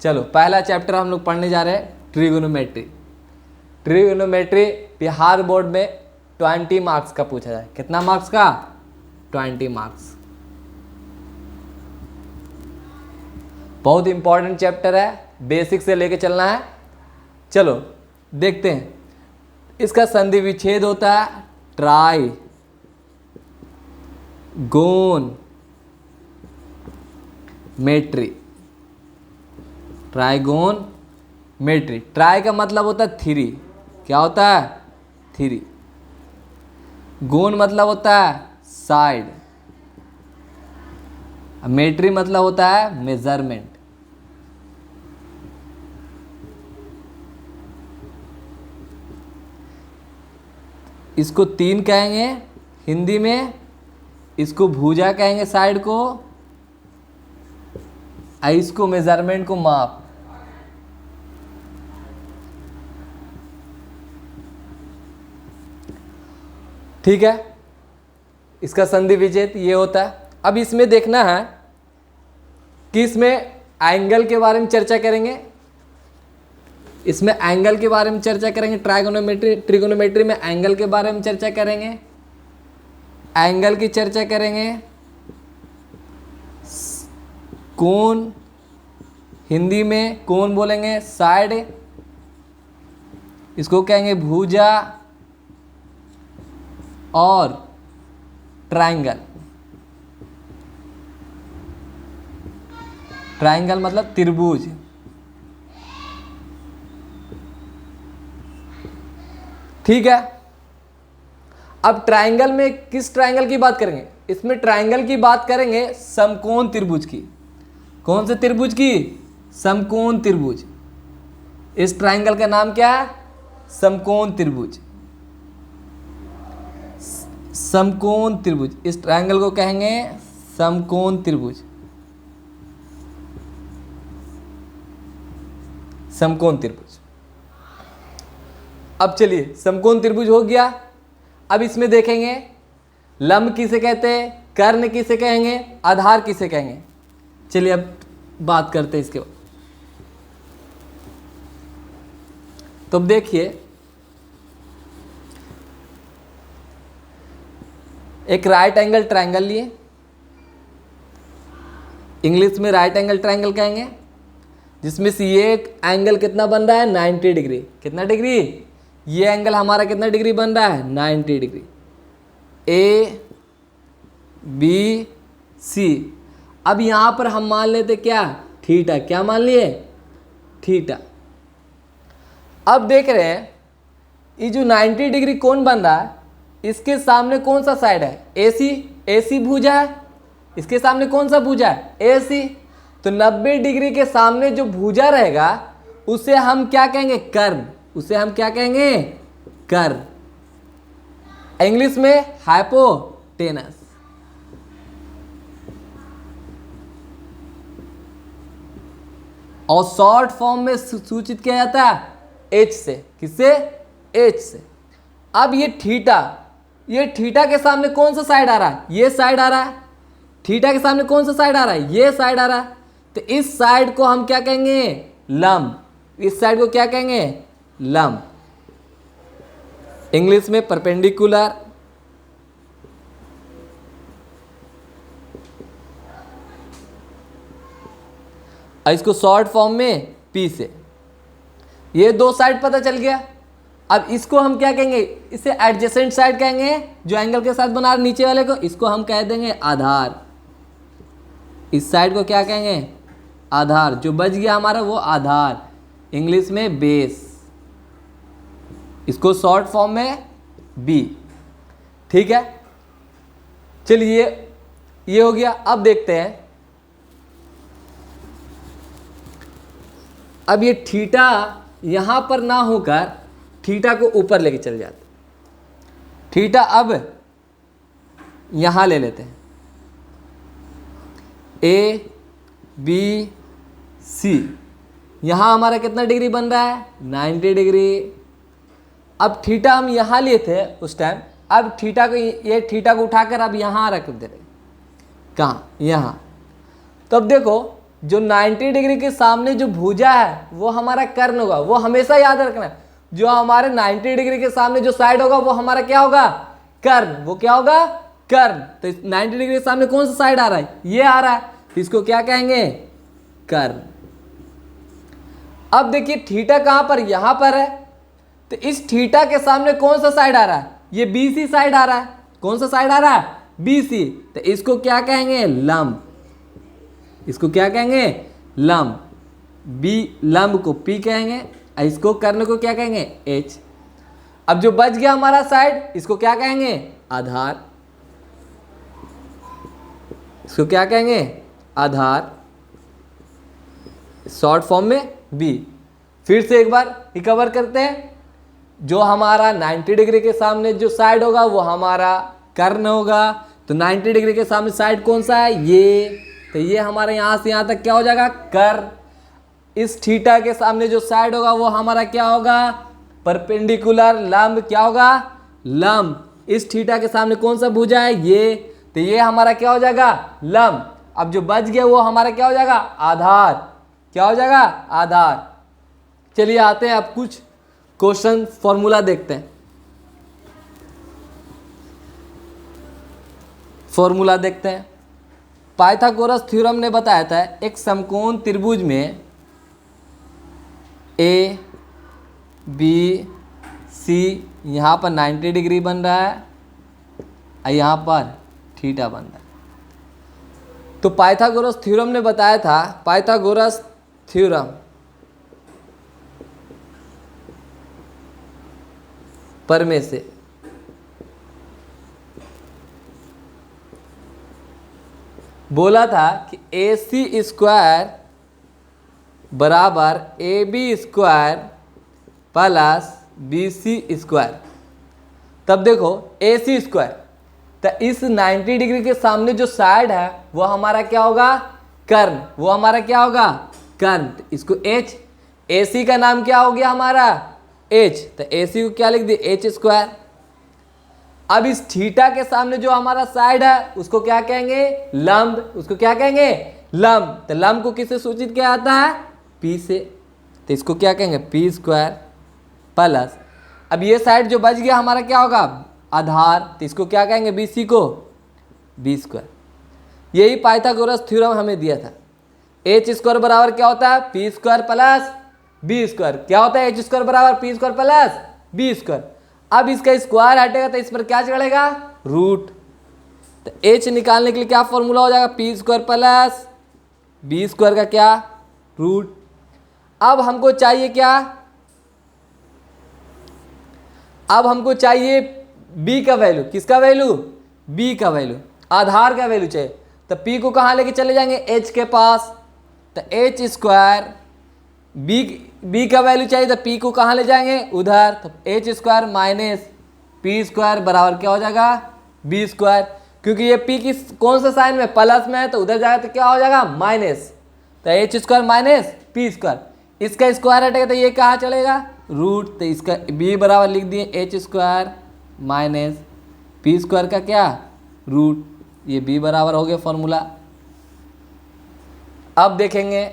चलो पहला चैप्टर हम लोग पढ़ने जा रहे हैं ट्रिगोनोमेट्री। ट्रिगोनोमेट्री बिहार बोर्ड में 20 मार्क्स का पूछा जाए। कितना मार्क्स का? 20 मार्क्स। बहुत इंपॉर्टेंट चैप्टर है, बेसिक से लेके चलना है। चलो देखते हैं। इसका संधि विच्छेद होता है ट्राई गोन मेट्री। ट्राइगोन मेट्री। ट्राई का मतलब होता है थ्री। क्या होता है? थ्री। गोन मतलब होता है साइड। मेट्री मतलब होता है मेजरमेंट। इसको तीन कहेंगे हिंदी में, इसको भुजा कहेंगे साइड को, इसको मेजरमेंट को माप। ठीक है, इसका संधि विच्छेद ये होता है। अब इसमें देखना है कि इसमें एंगल के बारे में चर्चा करेंगे। इसमें एंगल के बारे में चर्चा करेंगे। ट्रिगोनोमेट्री में एंगल के बारे में चर्चा करेंगे। एंगल की चर्चा करेंगे। कोण, हिंदी में कोण बोलेंगे साइड, इसको कहेंगे भुजा, और ट्रायंगल। ट्रायंगल मतलब त्रिभुज। ठीक है, अब ट्रायंगल में किस ट्रायंगल की बात करेंगे? इसमें ट्रायंगल की बात करेंगे समकोण त्रिभुज की। कौन से त्रिभुज की? समकोण त्रिभुज। इस ट्रायंगल का नाम क्या है? समकोण त्रिभुज। समकोण त्रिभुज, इस ट्रायंगल को कहेंगे समकोण त्रिभुज। समकोण त्रिभुज। अब चलिए, समकोण त्रिभुज हो गया। अब इसमें देखेंगे लंब किसे कहते हैं, कर्ण किसे कहेंगे, आधार किसे कहेंगे। चलिए अब बात करते हैं इसके बाद। तो अब देखिए, एक राइट एंगल ट्रायंगल लिए, इंग्लिश में राइट एंगल ट्रायंगल कहेंगे, जिसमें से ये एंगल कितना बन रहा है? 90 डिग्री। कितना डिग्री? ये एंगल हमारा कितना डिग्री बन रहा है? 90 डिग्री। ए बी सी। अब यहां पर हम मान लेते क्या? थीटा। क्या मान लिए? थीटा। अब देख रहे हैं ये जो 90 डिग्री कोण बन रहा है, इसके सामने कौन सा साइड है? एसी। एसी भुजा है। इसके सामने कौन सा भुजा है? एसी। तो 90 डिग्री के सामने जो भुजा रहेगा उसे हम क्या कहेंगे? कर्व। उसे हम क्या कहेंगे? कर्व। इंग्लिश में हाइपोटेनस। और शॉर्ट फॉर्म में सूचित किया जाता है एच से। किससे? एच से। अब ये थीटा, ये थीटा के सामने कौन सा साइड आ रहा है? ये साइड आ रहा है। थीटा के सामने कौन सा साइड आ रहा है? ये साइड आ रहा है। तो इस साइड को हम क्या कहेंगे? लंब। इस साइड को क्या कहेंगे? लंब। इंग्लिश में परपेंडिकुलर। और इसको शॉर्ट फॉर्म में पी से। ये दो साइड पता चल गया। अब इसको हम क्या कहेंगे? इसे एडजेसेंट साइड कहेंगे, जो एंगल के साथ बना रहे नीचे वाले को। इसको हम कह देंगे आधार। इस साइड को क्या कहेंगे? आधार। जो बच गया हमारा वो आधार, इंग्लिश में बेस। इसको शॉर्ट फॉर्म में बी। ठीक है, चलिए ये हो गया। अब देखते हैं, अब ये थीटा यहां पर ना होकर थीटा को ऊपर लेके चल जाते। थीटा अब यहां ले लेते हैं। A B C. यहां हमारा कितना डिग्री बन रहा है? 90 डिग्री। अब थीटा हम यहां लिए थे उस टाइम। अब थीटा को, ये थीटा को उठाकर अब यहां रख दे रहे। कहाँ? यहां। तो अब देखो जो 90 डिग्री के सामने जो भुजा है वो हमारा कर्ण होगा। वो हमेशा याद रखना है, जो हमारे 90 डिग्री के सामने जो साइड होगा वो हमारा क्या होगा, कर्ण। वो क्या होगा, कर्ण। तो 90 डिग्री के सामने कौन सा साइड आ रहा है, ये आ रहा है, तो इसको क्या कहेंगे, कर्ण। अब देखिए थीटा कहां पर, यहां पर है, तो इस थीटा के सामने कौन सा साइड आ रहा है, ये बीसी साइड आ रहा है। कौन सा साइड आ रहा है, बीसी। तो इसको क्या कहेंगे, लंब। इसको क्या कहेंगे, लंब। बी लंब को पी कहेंगे, और इसको कर्ण को क्या कहेंगे, एच। अब जो बच गया हमारा साइड, इसको क्या कहेंगे, आधार। इसको क्या कहेंगे, आधार, शॉर्ट फॉर्म में बी। फिर से एक बार रिकवर करते हैं। जो हमारा 90 डिग्री के सामने जो साइड होगा वो हमारा कर्ण होगा। तो 90 डिग्री के सामने साइड कौन सा है, ये। तो ये हमारे यहाँ से यहाँ तक क्या हो जाएगा, कर्ण। इस थीटा के सामने जो साइड होगा वो हमारा क्या होगा, परपेंडिकुलर, लंब। क्या होगा, लंब। इस थीटा के सामने कौन सा भुजा है, ये। तो ये हमारा क्या हो जाएगा, लंब। अब जो बच गया वो हमारा क्या हो जाएगा, आधार। क्या हो जाएगा, आधार। चलिए आते हैं अब कुछ क्वेश्चन फॉर्मूला देखते हैं। फॉर्मूला देखते हैं। पाइथागोरस थ्योरम ने बताया था एक समकोण त्रिभुज में ए बी सी, यहाँ पर 90 डिग्री बन रहा है और यहाँ पर थीटा बन रहा है। तो पाइथागोरस थ्योरम ने बताया था, पाइथागोरस थ्योरम पर में से बोला था कि ए सी स्क्वायर बराबर A B square plus B C square. तब देखो ए सी स्क्वायर, तो इस 90 डिग्री के सामने जो साइड है वो हमारा क्या होगा, कर्ण। वो हमारा क्या होगा, कर्ण। तो इसको एच, ए सी का नाम क्या हो गया हमारा, एच। तो ए सी को क्या लिख दिए, एच स्क्वायर। अब इस थीटा के सामने जो हमारा साइड है उसको क्या कहेंगे, लंब। उसको क्या कहेंगे, लंब। तो लंब को किससे सूचित किया जाता है, पी से। तो इसको क्या कहेंगे, पी स्क्वायर प्लस, अब ये साइड जो बच गया हमारा क्या होगा, आधार। तो इसको क्या कहेंगे, बी सी को बी स्क्वायर। यही पाइथागोरस थ्योरम हमें दिया था। एच स्क्वायर बराबर क्या होता है, P square plus B square. क्या होता है, एच स्क्वायर बराबर P square plus B square. अब इसका स्क्वायर हटेगा तो इस पर क्या चढ़ेगा, रूट। तो एच निकालने के लिए क्या फॉर्मूला हो जाएगा, P square plus B square का क्या, रूट। अब हमको चाहिए क्या, अब हमको चाहिए बी का वैल्यू। किसका वैल्यू, बी का वैल्यू, आधार का वैल्यू चाहिए। तो पी को कहाँ लेके चले जाएंगे, एच के पास। तो एच स्क्वायर, बी का वैल्यू चाहिए तो पी को कहाँ ले जाएंगे, उधर। तो H square minus P square बराबर क्या हो जाएगा, बी स्क्वायर। क्योंकि ये पी की कौन सा साइन में, प्लस में है, तो उधर जाएगा तो क्या हो जाएगा, माइनस। तो H square minus P square, इसका स्क्वायर हटेगा तो ये कहाँ चलेगा, रूट। तो इसका बी बराबर लिख दिए H square minus P square का क्या, रूट। ये बी बराबर हो गया फॉर्मूला। अब देखेंगे,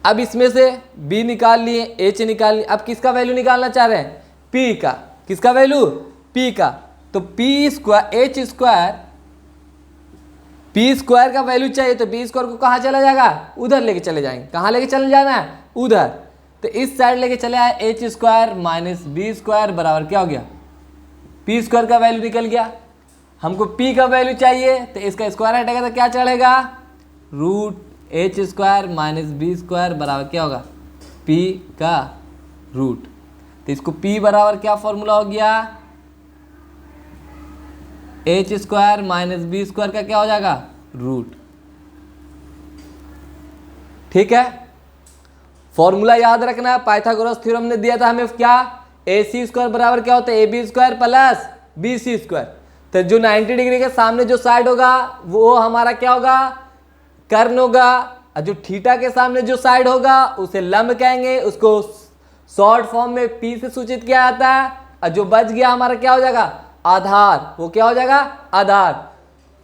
अब इसमें से b निकाल लिए, h निकाल लिए। अब किसका वैल्यू निकालना चाह रहे हैं, p का। किसका वैल्यू, p का। तो p square, H square, p square का वैल्यू चाहिए तो b स्क्वायर को कहाँ चला जाएगा, उधर लेके चले जाएंगे। कहाँ लेके चले जाना है, उधर। तो इस साइड लेके चले आए, H square minus B square बराबर क्या हो गया, p स्क्वायर का वैल्यू निकल गया। हमको p का वैल्यू चाहिए तो इसका स्क्वायर हटेगा तो क्या चलेगा, root H square minus B square बराबर क्या होगा, p का रूट। तो इसको p बराबर क्या फॉर्मूला हो गया, H square minus B square का क्या हो जाएगा, रूट। ठीक है, फॉर्मूला याद रखना है। पाइथागोरस थ्योरम ने दिया था हमें क्या, ए सी स्क्वायर बराबर क्या होता है, A B square plus B C square. तो जो 90 डिग्री के सामने जो साइड होगा वो हमारा क्या होगा, कर्ण होगा। और जो थीटा के सामने जो साइड होगा उसे लंब कहेंगे, उसको शॉर्ट फॉर्म में पी से सूचित किया जाता है। और जो बच गया हमारा क्या हो जाएगा, आधार। वो क्या हो जाएगा, आधार।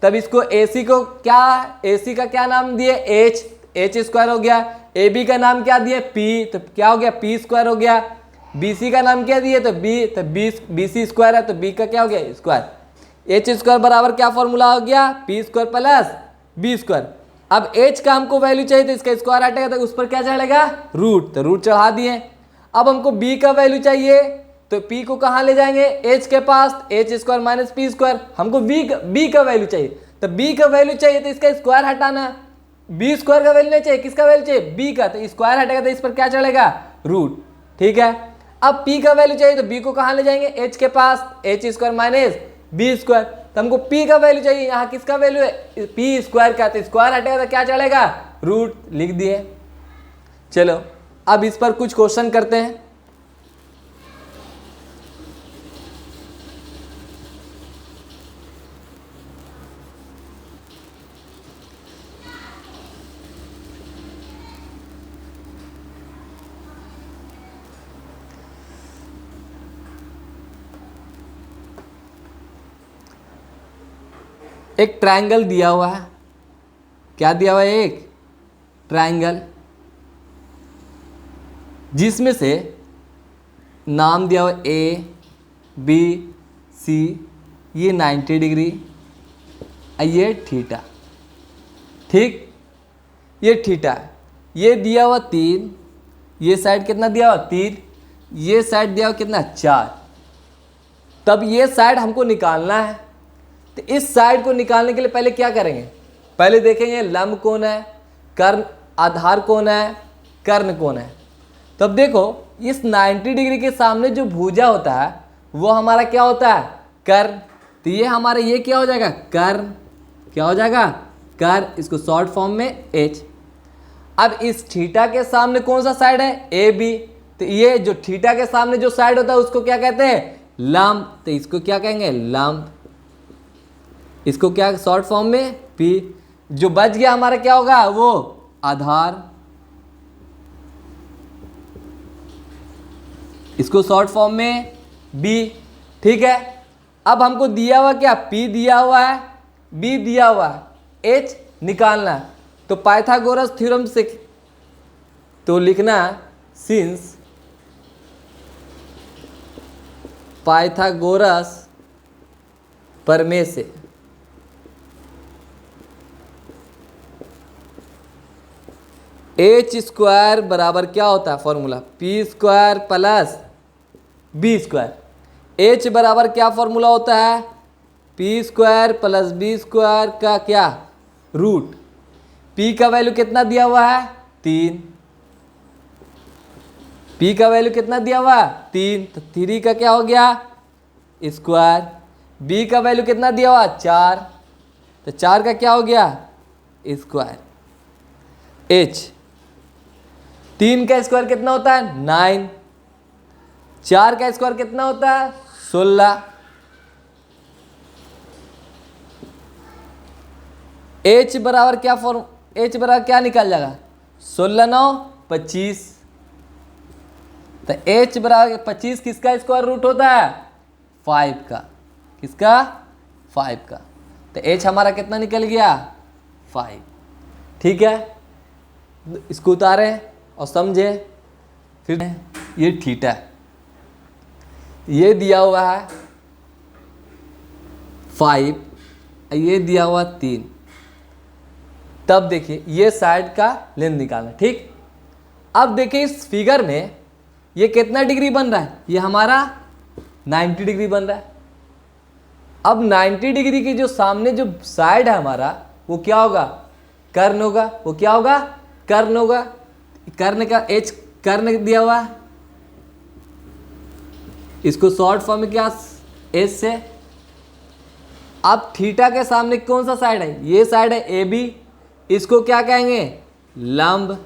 तब इसको AC को क्या, AC का क्या नाम दिए, H। एच स्क्वायर हो गया, ए बी का नाम क्या दिया पी, तो क्या हो गया पी स्क्वायर हो गया, बी सी का नाम क्या दिया तो बी सी स्क्वायर है तो बी का क्या हो गया स्क्वायर। एच स्क्वायर बराबर क्या फॉर्मूला हो गया P square plus B square. अब एच का हमको वैल्यू चाहिए तो इसका स्क्वायर हटेगा तो उस पर क्या चढ़ेगा रूट, तो रूट चढ़ा दिए। अब हमको बी का वैल्यू चाहिए तो पी को कहाँ ले जाएंगे एच के पास, H square minus P square. हमको बी का वैल्यू चाहिए तो बी का वैल्यू चाहिए तो इसका स्क्वायर हटाना, बी स्क्वायर का वैल्यू नहीं चाहिए, किसका वैल्यू चाहिए बी का, तो स्क्वायर हटेगा तो इस पर क्या चढ़ेगा रूट। ठीक है, अब p का वैल्यू चाहिए तो b को कहाँ ले जाएंगे h के पास, H square minus B square. तो हमको p का वैल्यू चाहिए, यहाँ किसका वैल्यू है p स्क्वायर का, तो स्क्वायर हटेगा तो क्या चढ़ेगा रूट, लिख दिए। चलो अब इस पर कुछ क्वेश्चन करते हैं। एक ट्रायंगल दिया हुआ है, क्या दिया हुआ है एक ट्रायंगल, जिसमें से नाम दिया हुआ ए बी सी, ये 90 डिग्री, ये थीटा, ठीक ये थीटा, ये दिया हुआ 3, ये साइड कितना दिया हुआ 3, ये साइड दिया हुआ कितना 4। तब ये साइड हमको निकालना है, तो इस साइड को निकालने के लिए पहले क्या करेंगे, पहले देखेंगे लंब कौन है, कर्ण आधार कौन है, कर्ण कौन है। तो अब देखो इस 90 डिग्री के सामने जो भुजा होता है वो हमारा क्या होता है कर्ण, तो ये हमारा ये क्या हो जाएगा कर्ण, क्या हो जाएगा कर्ण, इसको शॉर्ट फॉर्म में एच। अब इस थीटा के सामने कौन सा साइड है ए बी, तो ये जो थीटा के सामने जो साइड होता है उसको क्या कहते हैं लंब, तो इसको क्या कहेंगे लंब, इसको क्या शॉर्ट फॉर्म में P। जो बच गया हमारा क्या होगा वो आधार, इसको शॉर्ट फॉर्म में B। ठीक है, अब हमको दिया हुआ क्या P दिया हुआ है, B दिया हुआ है, H निकालना है। तो पाइथागोरस थ्योरम से तो लिखना सिंस पाइथागोरस प्रमेय से एच स्क्वायर बराबर क्या होता है formula P square plus B square. H बराबर क्या फॉर्मूला होता है P square plus B square का क्या रूट। पी का वैल्यू कितना दिया हुआ है 3, पी का वैल्यू कितना दिया हुआ है 3, तो 3 का क्या हो गया स्क्वायर। बी का वैल्यू कितना दिया हुआ 4, तो 4 का क्या हो गया स्क्वायर। एच 3 का स्क्वायर कितना होता है 9, 4 का स्क्वायर कितना होता है 16। एच बराबर क्या एच बराबर क्या निकल जाएगा 16 9 25, तो एच बराबर 25 किसका स्क्वायर रूट होता है 5 का, किसका 5 का, तो एच हमारा कितना निकल गया 5। ठीक है, इसको उतारे और समझे। फिर ये थीटा ये दिया हुआ है 5, ये दिया हुआ 3, तब देखिए ये साइड का लेंथ निकालना। ठीक, अब देखिए इस फिगर में ये कितना डिग्री बन रहा है, ये हमारा 90 डिग्री बन रहा है। अब 90 डिग्री की जो सामने जो साइड है हमारा वो क्या होगा कर्ण होगा, वो क्या होगा कर्ण होगा। कर्ण का एच कर्ण दिया हुआ है, इसको शॉर्ट फॉर्म में क्या एच से। अब थीटा के सामने कौन सा साइड है ये साइड है ए बी, इसको क्या कहेंगे लंब,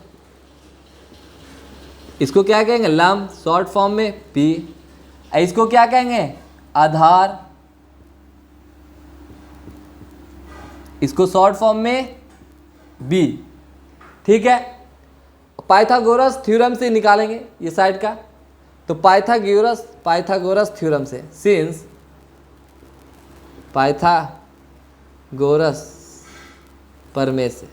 इसको क्या कहेंगे लंब शॉर्ट फॉर्म में पी। इसको क्या कहेंगे आधार, इसको शॉर्ट फॉर्म में बी। ठीक है, पाइथागोरस थ्योरम से निकालेंगे ये साइड का, तो पाइथागोरस थ्योरम से सिंस पाइथागोरस प्रमेय से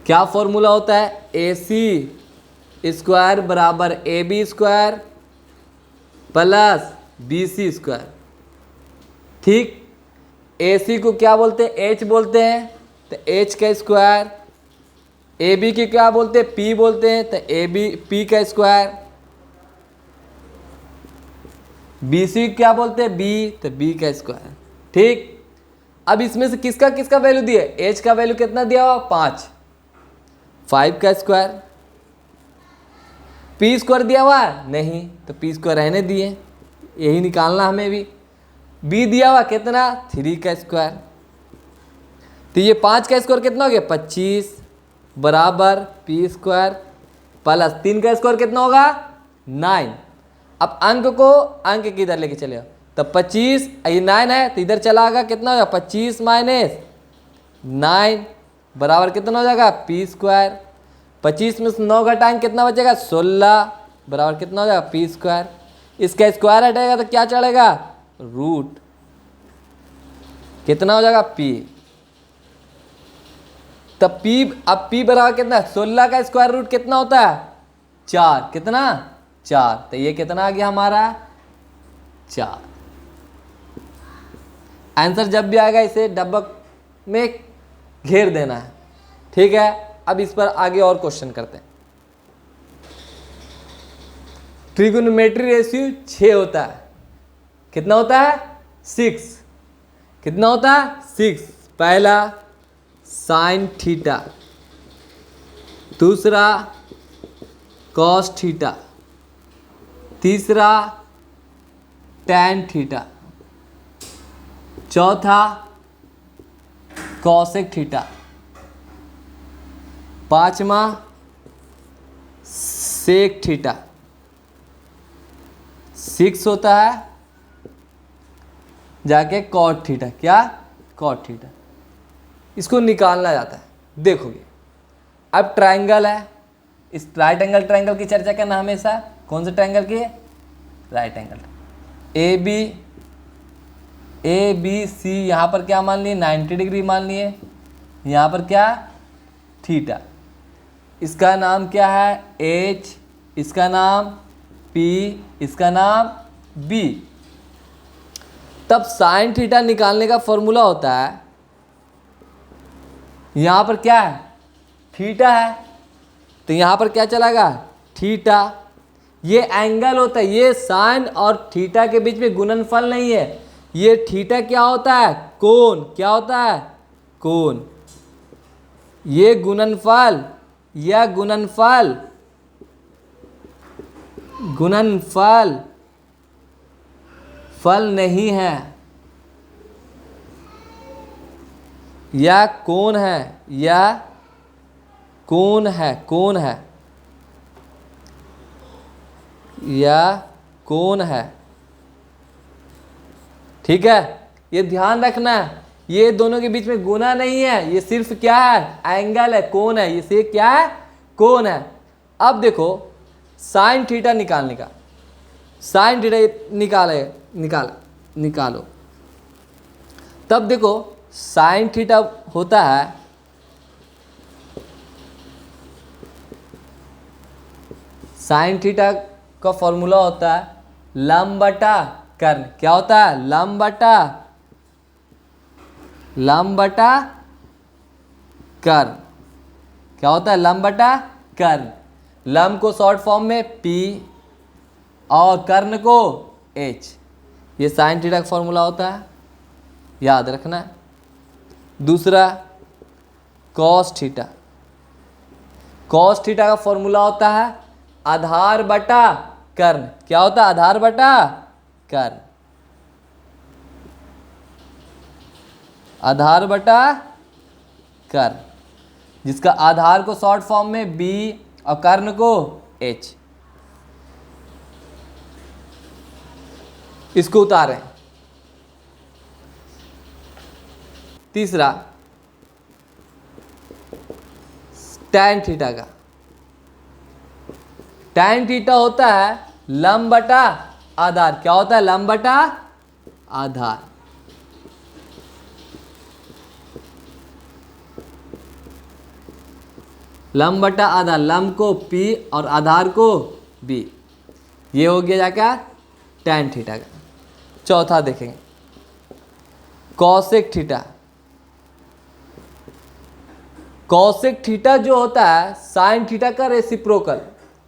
क्या फॉर्मूला होता है? AC स्क्वायर बराबर AB square plus BC square. ठीक, AC को क्या बोलते हैं? H बोलते हैं, तो H का स्क्वायर। AB की क्या बोलते हैं? P बोलते हैं, तो AB P का स्क्वायर। BC क्या बोलते हैं? B, तो B का स्क्वायर। ठीक, अब इसमें से किसका किसका वैल्यू दिया? H का वैल्यू कितना दिया हुआ? 5, 5 का स्क्वायर। P स्क्वायर दिया हुआ है? नहीं, तो P स्क्वायर रहने दिए, यही निकालना हमें भी। B दिया हुआ कितना? 3 का स्क्वायर। तो ये 5 का स्क्वायर कितना हो गया? 25 बराबर P स्क्वायर प्लस 3 का स्क्वायर कितना होगा? 9। अब अंक को अंक की इधर लेके चले, तो 25, ये 9 है तो इधर चला आएगा, कितना हो जाएगा? 25 माइनस 9 बराबर कितना हो जाएगा? P square. 25 में से 9 घटाएंगे कितना बचेगा? 16 बराबर कितना हो जाएगा? P square. इसका स्क्वायर हटेगा तो क्या चढ़ेगा? रूट। कितना हो जाएगा? P। तब P, अब P बराबर कितना? 16 का स्क्वायर रूट कितना होता है? 4। कितना? 4। तो ये कितना आ गया हमारा? 4। आंसर जब भी आएगा इसे डब्बा में घेर देना है। ठीक है, अब इस पर आगे और क्वेश्चन करते हैं। ट्रिगोनोमेट्री रेशियो 6 होता है। कितना होता है? 6। कितना होता है? 6। पहला साइन थीटा, दूसरा कॉस थीटा, तीसरा टैन थीटा, चौथा कॉसेक थीटा, पांचवा सेक थीटा। 6 होता है जाके कॉट थीटा। क्या? Cot theta. इसको निकालना जाता है। देखोगे अब ट्रायंगल है, इस राइट एंगल ट्रायंगल की चर्चा करना हमेशा। कौन से ट्रायंगल की? Right angle. ABC यहाँ पर क्या मान लिए? 90 डिग्री मान लिए। यहाँ पर क्या? थीटा। इसका नाम क्या है? H, इसका नाम P, इसका नाम B। तब साइन थीटा निकालने का फॉर्मूला होता है, यहाँ पर क्या है? थीटा है, तो यहाँ पर क्या चलेगा? थीटा। ये एंगल होता है, ये साइन और थीटा के बीच में गुणनफल नहीं है। ये थीटा क्या होता है? कोण। क्या होता है? कोण। ये गुणनफल या गुणनफल फल नहीं है, या कोण है, या कोण है, कोण है, या कोण है। ठीक है, ये ध्यान रखना है, ये दोनों के बीच में गुना नहीं है, ये सिर्फ क्या है? एंगल है, कोण है। ये सिर्फ क्या है? कोण है। अब देखो साइन थीटा निकालने का, साइन थीटा निकालो। तब देखो साइन थीटा होता है, साइन थीटा का फॉर्मूला होता है लंब बटा कर्ण। क्या होता है? लंब बटा कर्ण। क्या होता है? लंब बटा कर्ण। लंब को शॉर्ट फॉर्म में P और कर्ण को H। ये साइन थीटा का फॉर्मूला होता है, याद रखना है। दूसरा कॉस थीटा। कॉस थीटा का फॉर्मूला होता है आधार बटा कर्ण। क्या होता है? आधार बटा कर्ण। आधार बटा कर्ण, जिसका आधार को शॉर्ट फॉर्म में B और कर्ण को H। इसको उतारें। तीसरा टैन थीटा का। टैन थीटा होता है लंब बटा आधार। क्या होता है? लंब बटा आधार। लंब बटा आधार, लंब को P और आधार को B। ये हो गया क्या tan थीटा का। चौथा देखेंगे कॉसेक थीटा। कॉसेक थीटा जो होता है साइन थीटा का रेसिप्रोकल।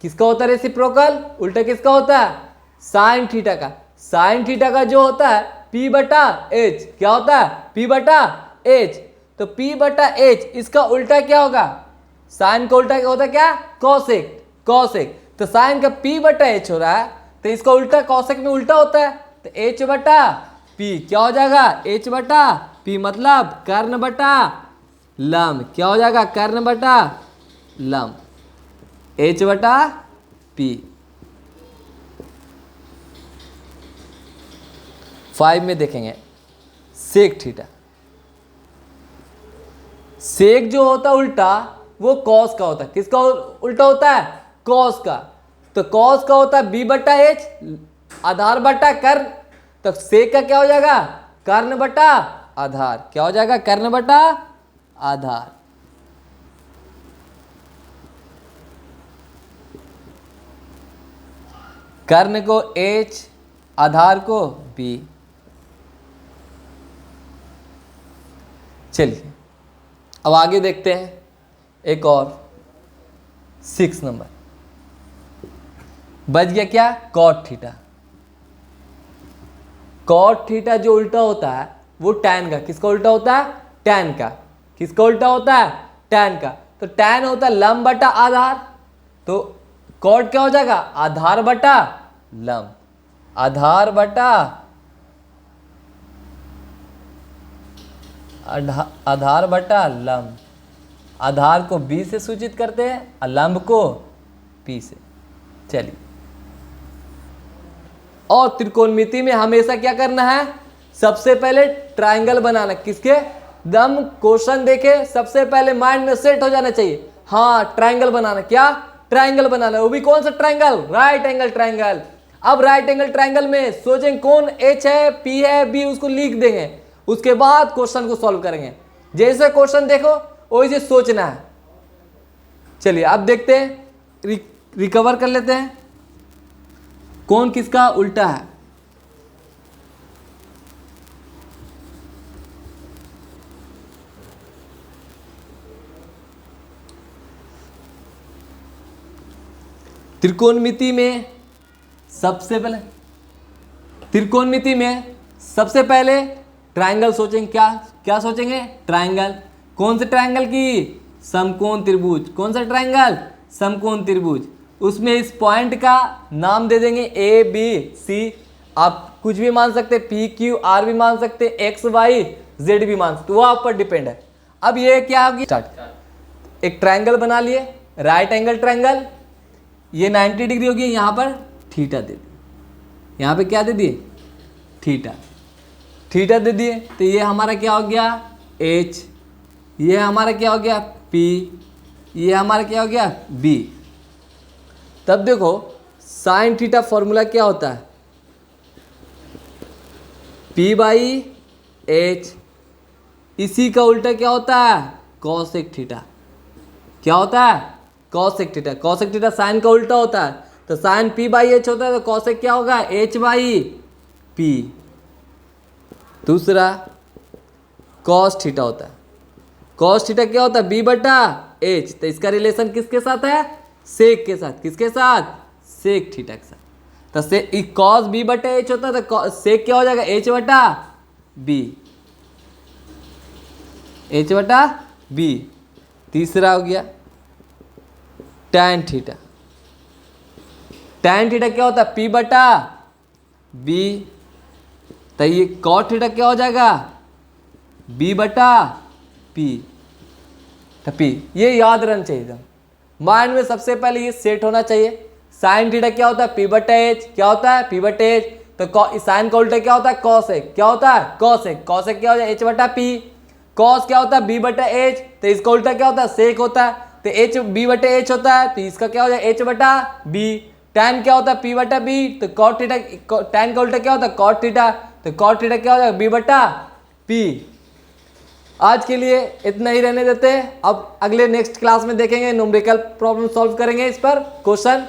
किसका होता है रेसिप्रोकल? उल्टा किसका होता है? साइन थीटा का। साइन थीटा का जो होता है P बटा H। क्या होता है? P बटा H। तो P बटा H इसका उल्टा क्या होगा? साइन का उल्टा क्या होता है? क्या? कॉसेक। कॉसेक तो साइन का P बटा H हो रहा है, तो इसका उल्टा कॉसेक में उल्टा होता है, तो H बटा P क्या हो जाएगा? H बटा P मतलब कर्ण बटा लंब। क्या हो जाएगा? कर्ण बटा लंब, H बटा P। 5 में देखेंगे सेक थीटा। सेक जो होता है उल्टा वो कॉस का होता है। किसका उल्टा होता है? कॉस का। तो कॉस का होता है B बटा H आधार बटा कर्ण, तो सेक का क्या हो जाएगा? कर्ण बटा आधार। क्या हो जाएगा? कर्ण बटा आधार। कर्ण को H आधार को B। चलिए अब आगे देखते हैं एक और 6 नंबर बच गया क्या? Cot theta. कॉट थीटा जो उल्टा होता है वो टैन का। किसका उल्टा होता है? टैन का। किसका उल्टा होता है? टैन का। तो टैन होता है लंब बटा आधार, तो कॉट क्या हो जाएगा? आधार बटा लंब। आधार बटा आधार बटा लंब। आधार को B से सूचित करते हैं और लंब को P से। चलिए, और त्रिकोणमिति में हमेशा क्या करना है? सबसे पहले ट्रायंगल बनाना। किसके? दम क्वेश्चन देखे सबसे पहले माइंड में सेट हो जाना चाहिए, हाँ ट्रायंगल बनाना। क्या? ट्रायंगल बनाना। वो भी कौन सा ट्रायंगल? Right angle triangle. अब राइट एंगल ट्रायंगल में सोचेंगे कौन H है, P है, B, उसको लिख देंगे। उसके बाद क्वेश्चन को सॉल्व करेंगे। जैसे क्वेश्चन देखो वैसे सोचना है। चलिए अब देखते हैं, रिकवर कर लेते हैं कौन किसका उल्टा है। त्रिकोणमिति में सबसे पहले ट्रायंगल सोचेंगे। क्या क्या सोचेंगे? ट्रायंगल। कौन से ट्रायंगल की? समकोण त्रिभुज। कौन सा ट्रायंगल? समकोण त्रिभुज। उसमें इस पॉइंट का नाम दे देंगे A B C। आप कुछ भी मान सकते, P Q R भी मान सकते, X Y Z भी मान सकते, वो आप पर डिपेंड है। अब ये क्या होगी? स्टार्ट। एक ट्रायंगल बना लिए, राइट एंगल ट्रायंगल। ये 90 डिग्री होगी, यहाँ पर थीटा दे दिए। यहाँ पे क्या दे दिए? थीटा। थीटा दे दिए, तो ये हमारा क्या हो गया? H। ये हमारा क्या हो गया? P। ये हमारा क्या हो गया? B। तब देखो साइन थीटा फॉर्मूला क्या होता है? P by H। इसी का उल्टा क्या होता है? Cosec theta. क्या होता है? Cosec theta. Cosec theta sine का उल्टा होता है, तो साइन P बाई H होता है, तो कॉसेक क्या होगा? H by P। दूसरा कॉस थीटा होता है। कॉस थीटा क्या होता है? B बटा H। तो इसका रिलेशन किसके साथ है? सेक के साथ। किसके साथ? सेक थीटा के साथ। तो से कॉस B बटा H होता है, तो सेक क्या हो जाएगा? H बटा B। H बटा B। तीसरा हो गया टैन थीटा। टैन थीटा क्या होता है? P बटा B। तो ये कॉट थीटा क्या हो जाएगा? B बटा P। तो P ये याद रहना चाहिए एकदम माइंड में। सबसे पहले ये सेट होना चाहिए। साइन थीटा क्या होता है? P बटा H। क्या होता है? P बटा H। तो साइन का उल्टा क्या होता है? कॉसेक। क्या होता है? कॉसेक। कॉसेक क्या हो जाए? H बटा P। कॉस क्या होता है? B बटा H। तो इसका उल्टा क्या होता है? सेक होता है, तो H B बटा H होता है, तो इसका क्या हो जाए? H बटा B। टैन क्या होता है? P बटा B। तो कॉट थीटा, टैन का उल्टा क्या होता है? Cot theta. तो कॉट थीटा क्या हो जाएगा? B बटा P। आज के लिए इतना ही रहने देते हैं। अब अगले नेक्स्ट क्लास में देखेंगे, न्यूमेरिकल प्रॉब्लम सॉल्व करेंगे इस पर क्वेश्चन।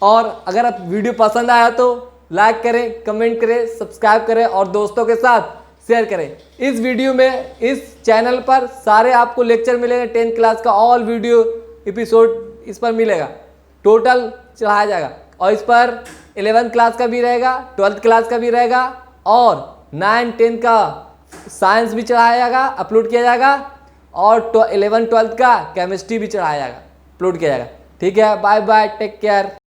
और अगर आप वीडियो पसंद आया तो लाइक करें, कमेंट करें, सब्सक्राइब करें और दोस्तों के साथ शेयर करें। इस वीडियो में इस चैनल पर सारे आपको लेक्चर मिलेंगे, 10th क्लास का ऑल वीडियो एपिसोड इस पर मिलेगा, टोटल चढ़ाया जाएगा। और इस पर 11th क्लास का भी रहेगा, 12th क्लास का भी रहेगा और 9, 10 का साइंस भी चढ़ाया जाएगा, अपलोड किया जाएगा। और 11, 12 का केमिस्ट्री भी चढ़ाया जाएगा, अपलोड किया जाएगा। ठीक है, बाय बाय, टेक केयर।